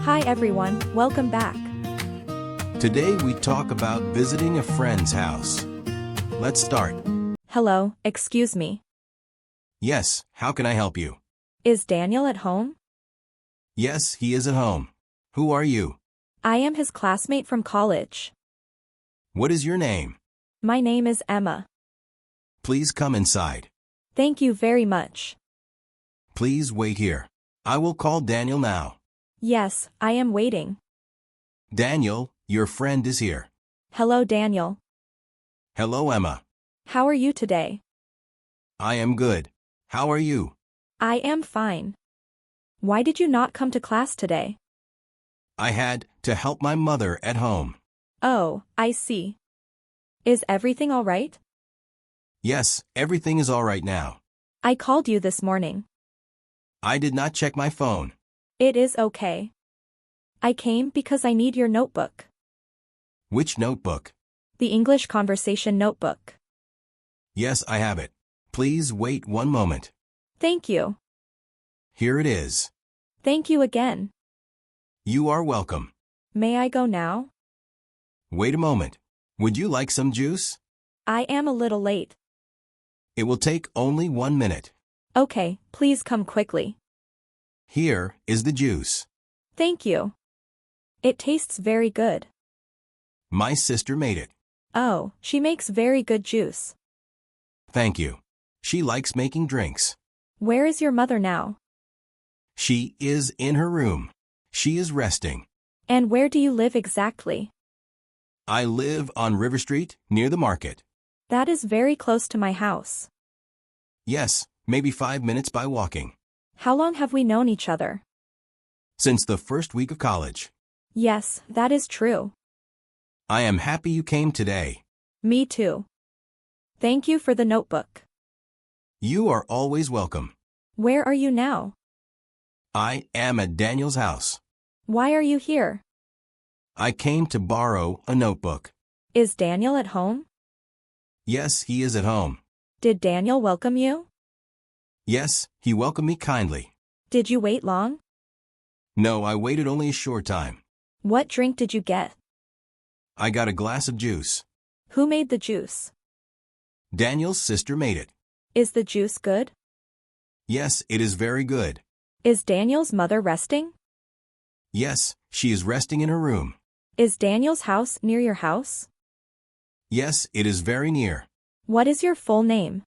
Hi everyone, welcome back. Today we talk about visiting a friend's house. Let's start. Hello, excuse me. Yes, how can I help you? Is Daniel at home? Yes, he is at home. Who are you? I am his classmate from college. What is your name? My name is Emma. Please come inside. Thank you very much. Please wait here. I will call Daniel now. Yes, I am waiting. Daniel, your friend is here. Hello Daniel. Hello, Emma. How are you today? I am good. How are you? I am fine. Why did you not come to class today? I had to help my mother at home. Oh, I see. Is everything all right? Yes, everything is all right now. I called you this morning. I did not check my phone. It is okay. I came because I need your notebook. Which notebook? The English conversation notebook. Yes, I have it. Please wait one moment. Thank you. Here it is. Thank you again. You are welcome. May I go now? Wait a moment. Would you like some juice? I am a little late. It will take only 1 minute. Okay, please come quickly. Here is the juice. Thank you. It tastes very good. My sister made it. Oh, she makes very good juice. Thank you. She likes making drinks. Where is your mother now? She is in her room. She is resting. And where do you live exactly? I live on River Street, near the market. That is very close to my house. Yes, maybe 5 minutes by walking. How long have we known each other? Since the first week of college. Yes, that is true. I am happy you came today. Me too. Thank you for the notebook. You are always welcome. Where are you now? I am at Daniel's house. Why are you here? I came to borrow a notebook. Is Daniel at home? Yes, he is at home. Did Daniel welcome you? Yes, he welcomed me kindly. Did you wait long? No, I waited only a short time. What drink did you get? I got a glass of juice. Who made the juice? Daniel's sister made it. Is the juice good? Yes, it is very good. Is Daniel's mother resting? Yes, she is resting in her room. Is Daniel's house near your house? Yes, it is very near. What is your full name?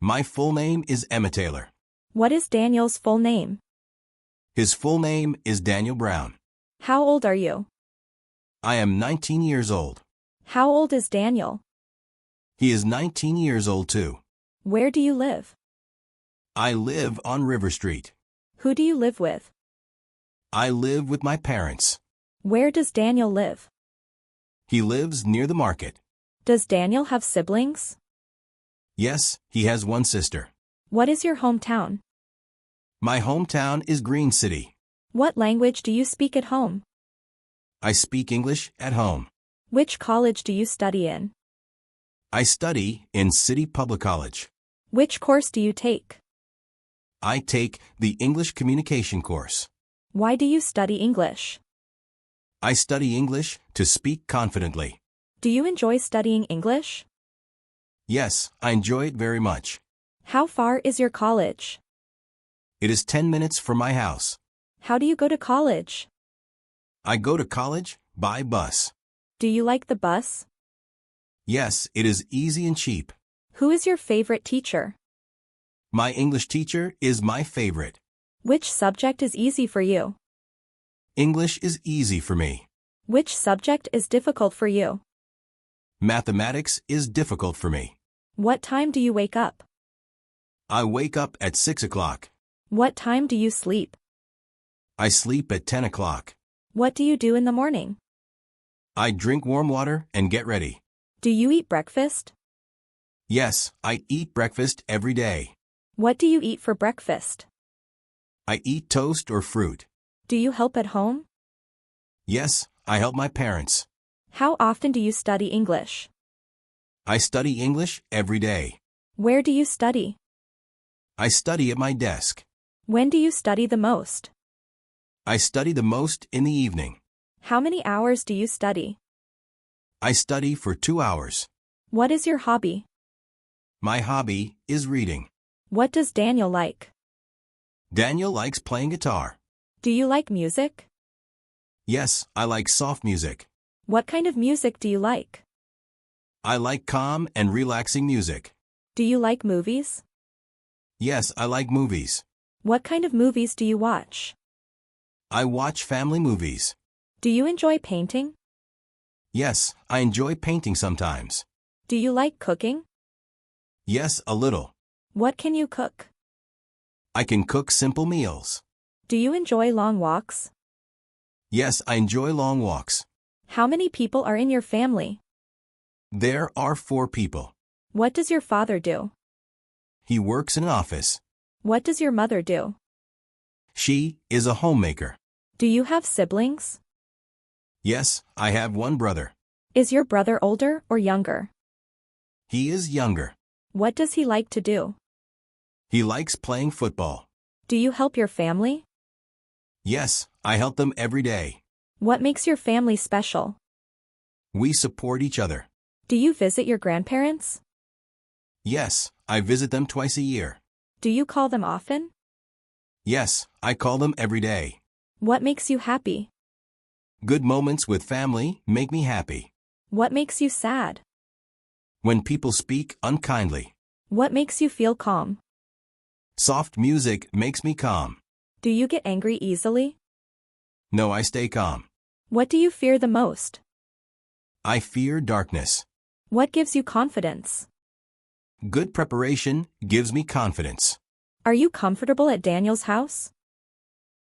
My full name is Emma Taylor. What is Daniel's full name? His full name is Daniel Brown. How old are you? I am 19 years old. How old is Daniel? He is 19 years old too. Where do you live? I live on River Street. Who do you live with? I live with my parents. Where does Daniel live? He lives near the market. Does Daniel have siblings? Yes, he has one sister. What is your hometown? My hometown is Green City. What language do you speak at home? I speak English at home. Which college do you study in? I study in City Public College. Which course do you take? I take the English communication course. Why do you study English? I study English to speak confidently. Do you enjoy studying English? Yes, I enjoy it very much. How far is your college? It is 10 minutes from my house. How do you go to college? I go to college by bus. Do you like the bus? Yes, it is easy and cheap. Who is your favorite teacher? My English teacher is my favorite. Which subject is easy for you? English is easy for me. Which subject is difficult for you? Mathematics is difficult for me. What time do you wake up? I wake up at 6 o'clock. What time do you sleep? I sleep at 10 o'clock. What do you do in the morning? I drink warm water and get ready. Do you eat breakfast? Yes, I eat breakfast every day. What do you eat for breakfast? I eat toast or fruit. Do you help at home? Yes, I help my parents. How often do you study English? I study English every day. Where do you study? I study at my desk. When do you study the most? I study the most in the evening. How many hours do you study? I study for 2 hours. What is your hobby? My hobby is reading. What does Daniel like? Daniel likes playing guitar. Do you like music? Yes, I like soft music. What kind of music do you like? I like calm and relaxing music. Do you like movies? Yes, I like movies. What kind of movies do you watch? I watch family movies. Do you enjoy painting? Yes, I enjoy painting sometimes. Do you like cooking? Yes, a little. What can you cook? I can cook simple meals. Do you enjoy long walks? Yes, I enjoy long walks. How many people are in your family? There are 4 people. What does your father do? He works in an office. What does your mother do? She is a homemaker. Do you have siblings? Yes, I have 1 brother. Is your brother older or younger? He is younger. What does he like to do? He likes playing football. Do you help your family? Yes, I help them every day. What makes your family special? We support each other. Do you visit your grandparents? Yes, I visit them twice a year. Do you call them often? Yes, I call them every day. What makes you happy? Good moments with family make me happy. What makes you sad? When people speak unkindly. What makes you feel calm? Soft music makes me calm. Do you get angry easily? No, I stay calm. What do you fear the most? I fear darkness. What gives you confidence? Good preparation gives me confidence. Are you comfortable at Daniel's house?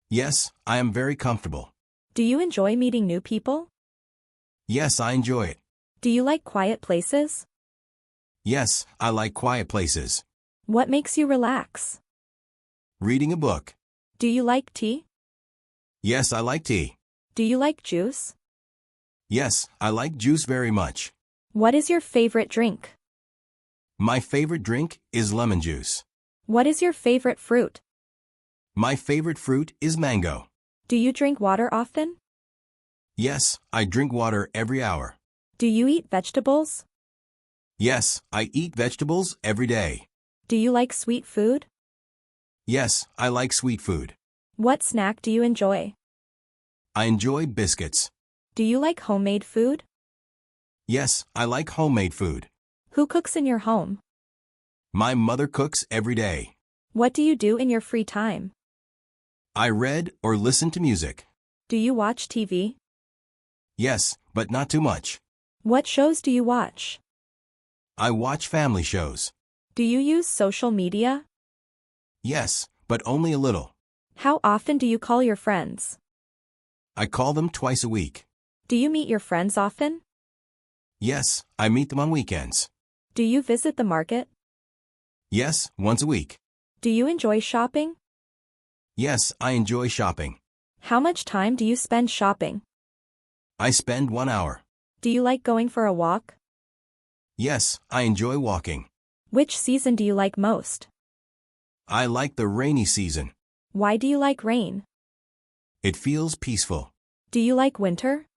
Yes, I am very comfortable. Do you enjoy meeting new people? Yes, I enjoy it. Do you like quiet places? Yes, I like quiet places. What makes you relax? Reading a book. Do you like tea? Yes, I like tea. Do you like juice? Yes, I like juice very much. What is your favorite drink? My favorite drink is lemon juice. What is your favorite fruit? My favorite fruit is mango. Do you drink water often? Yes, I drink water every hour. Do you eat vegetables? Yes, I eat vegetables every day. Do you like sweet food? Yes, I like sweet food. What snack do you enjoy? I enjoy biscuits. Do you like homemade food? Yes, I like homemade food. Who cooks in your home? My mother cooks every day. What do you do in your free time? I read or listen to music. Do you watch TV? Yes, but not too much. What shows do you watch? I watch family shows. Do you use social media? Yes, but only a little. How often do you call your friends? I call them twice a week. Do you meet your friends often? Yes, I meet them on weekends. Do you visit the market? Yes, once a week. Do you enjoy shopping? Yes, I enjoy shopping. How much time do you spend shopping? I spend 1 hour. Do you like going for a walk? Yes, I enjoy walking. Which season do you like most? I like the rainy season. Why do you like rain? It feels peaceful. Do you like winter?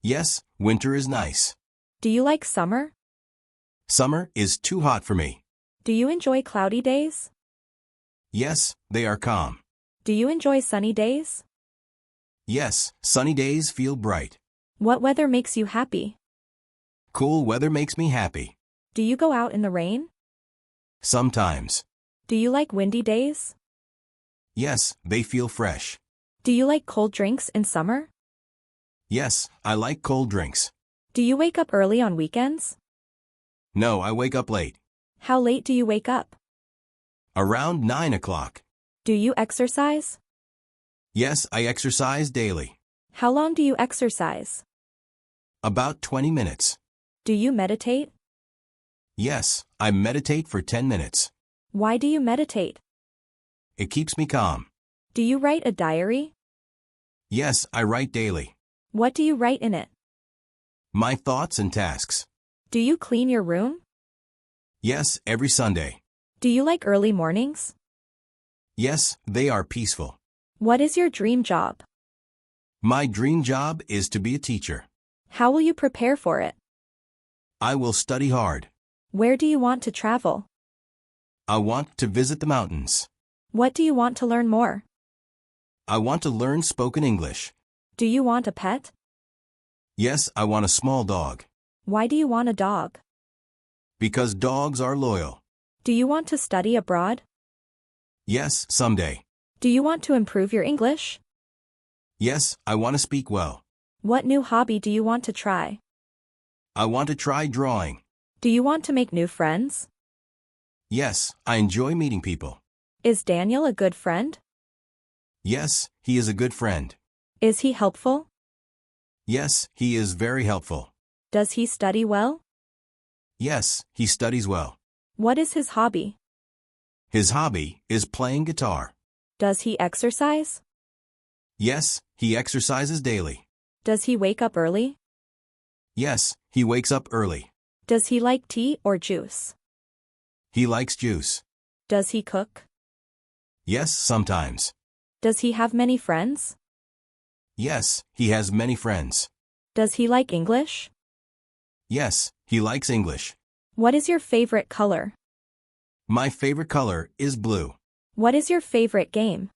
Yes, winter is nice. Do you like summer? Summer is too hot for me. Do you enjoy cloudy days? Yes, they are calm. Do you enjoy sunny days? Yes, sunny days feel bright. What weather makes you happy? Cool weather makes me happy. Do you go out in the rain? Sometimes. Do you like windy days? Yes, they feel fresh. Do you like cold drinks in summer? Yes, I like cold drinks. Do you wake up early on weekends? No, I wake up late. How late do you wake up? Around 9 o'clock. Do you exercise? Yes, I exercise daily. How long do you exercise? About 20 minutes. Do you meditate? Yes, I meditate for 10 minutes. Why do you meditate? It keeps me calm. Do you write a diary? Yes, I write daily. What do you write in it? My thoughts and tasks. Do you clean your room? Yes, every Sunday. Do you like early mornings? Yes, they are peaceful. What is your dream job? My dream job is to be a teacher. How will you prepare for it? I will study hard. Where do you want to travel? I want to visit the mountains. What do you want to learn more? I want to learn spoken English. Do you want a pet? Yes, I want a small dog. Why do you want a dog? Because dogs are loyal. Do you want to study abroad? Yes, someday. Do you want to improve your English? Yes, I want to speak well. What new hobby do you want to try? I want to try drawing. Do you want to make new friends? Yes, I enjoy meeting people. Is Daniel a good friend? Yes, he is a good friend. Is he helpful? Yes, he is very helpful. Does he study well? Yes, he studies well. What is his hobby? His hobby is playing guitar. Does he exercise? Yes, he exercises daily. Does he wake up early? Yes, he wakes up early. Does he like tea or juice? He likes juice. Does he cook? Yes, sometimes. Does he have many friends? Yes, he has many friends. Does he like English? Yes, he likes English. What is your favorite color? My favorite color is blue. What is your favorite game?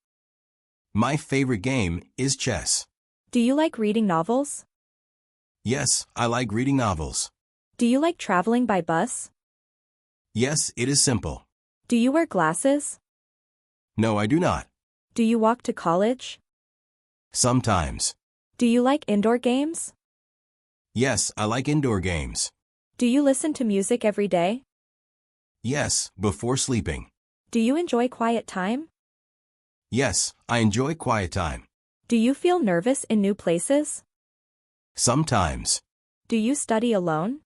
My favorite game is chess. Do you like reading novels? Yes, I like reading novels. Do you like traveling by bus? Yes, it is simple. Do you wear glasses? No, I do not. Do you walk to college? Sometimes. Do you like indoor games? Yes, I like indoor games. Do you listen to music every day? Yes, before sleeping. Do you enjoy quiet time? Yes, I enjoy quiet time. Do you feel nervous in new places? Sometimes. Do you study alone?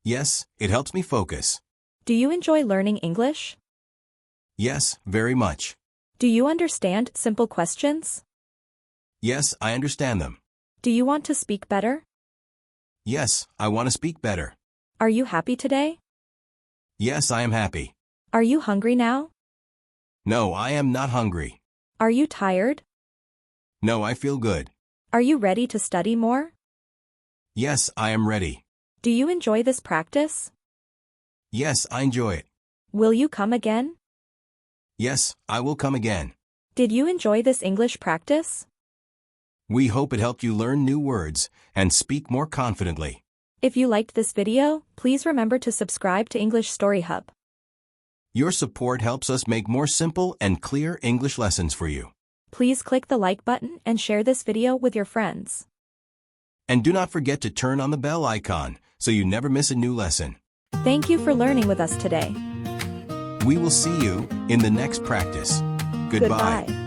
Yes, it helps me focus. Do you enjoy learning English? Yes, very much. Do you understand simple questions? Yes, I understand them. Do you want to speak better? Yes, I want to speak better. Are you happy today? Yes, I am happy. Are you hungry now? No, I am not hungry. Are you tired? No, I feel good. Are you ready to study more? Yes, I am ready. Do you enjoy this practice? Yes, I enjoy it. Will you come again? Yes, I will come again. Did you enjoy this English practice? We hope it helped you learn new words and speak more confidently. If you liked this video, please remember to subscribe to English Story Hub. Your support helps us make more simple and clear English lessons for you. Please click the like button and share this video with your friends. And do not forget to turn on the bell icon so you never miss a new lesson. Thank you for learning with us today. We will see you in the next practice. Goodbye. Goodbye.